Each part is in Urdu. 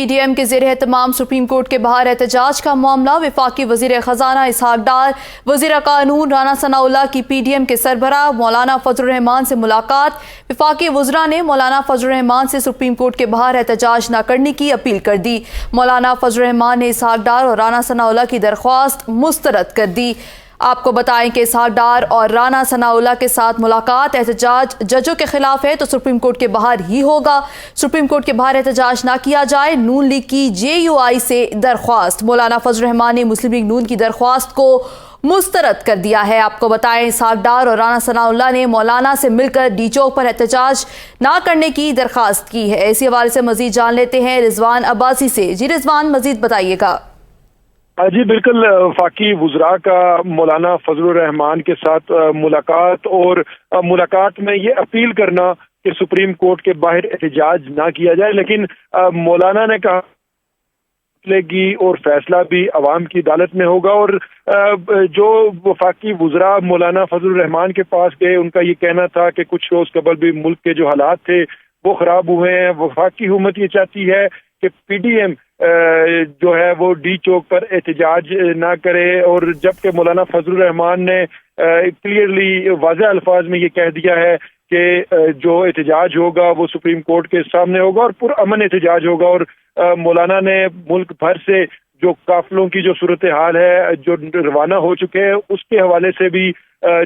پی ڈی ایم کے زیر اہتمام سپریم کورٹ کے باہر احتجاج کا معاملہ۔ وفاقی وزیر خزانہ اسحاق ڈار، وزیر قانون رانا ثناءاللہ کی پی ڈی ایم کے سربراہ مولانا فضل الرحمان سے ملاقات۔ وفاقی وزراء نے مولانا فضل الرحمان سے سپریم کورٹ کے باہر احتجاج نہ کرنے کی اپیل کر دی۔ مولانا فضل الرحمان نے اسحاق ڈار اور رانا ثناءاللہ کی درخواست مسترد کر دی۔ آپ کو بتائیں کہ اسحاق ڈار اور رانا ثناءاللہ کے ساتھ ملاقات احتجاج ججوں کے خلاف ہے تو سپریم کورٹ کے باہر ہی ہوگا۔ سپریم کورٹ کے باہر احتجاج نہ کیا جائے، نون لیگ کی جے یو آئی سے درخواست۔ مولانا فضل الرحمان نے مسلم لیگ نون کی درخواست کو مسترد کر دیا ہے۔ آپ کو بتائیں اسحاق ڈار اور رانا ثناءاللہ نے مولانا سے مل کر ڈی چوک پر احتجاج نہ کرنے کی درخواست کی ہے۔ اسی حوالے سے مزید جان لیتے ہیں رضوان عباسی سے۔ جی رضوان، مزید بتائیے گا۔ جی بالکل، وفاقی وزراء کا مولانا فضل الرحمان کے ساتھ ملاقات، اور ملاقات میں یہ اپیل کرنا کہ سپریم کورٹ کے باہر احتجاج نہ کیا جائے، لیکن مولانا نے کہا گی اور فیصلہ بھی عوام کی عدالت میں ہوگا۔ اور جو وفاقی وزراء مولانا فضل الرحمان کے پاس گئے، ان کا یہ کہنا تھا کہ کچھ روز قبل بھی ملک کے جو حالات تھے وہ خراب ہوئے ہیں۔ وفاقی حکومت یہ چاہتی ہے کہ پی ڈی ایم جو ہے وہ ڈی چوک پر احتجاج نہ کرے، اور جبکہ مولانا فضل الرحمان نے کلیئرلی واضح الفاظ میں یہ کہہ دیا ہے کہ جو احتجاج ہوگا وہ سپریم کورٹ کے سامنے ہوگا اور پرامن احتجاج ہوگا۔ اور مولانا نے ملک بھر سے جو قافلوں کی جو صورتحال ہے جو روانہ ہو چکے ہیں اس کے حوالے سے بھی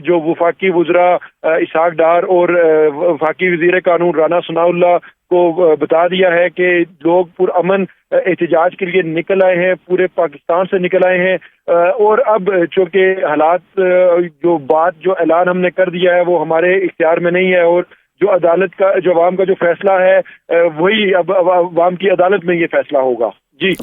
جو وفاقی وزراء اسحاق ڈار اور وفاقی وزیر قانون رانا ثناءاللہ کو بتا دیا ہے کہ لوگ پرامن احتجاج کے لیے نکل آئے ہیں، پورے پاکستان سے نکل آئے ہیں۔ اور اب چونکہ حالات جو اعلان ہم نے کر دیا ہے وہ ہمارے اختیار میں نہیں ہے، اور جو عدالت کا جو عوام کا جو فیصلہ ہے وہی اب عوام کی عدالت میں یہ فیصلہ ہوگا۔ جی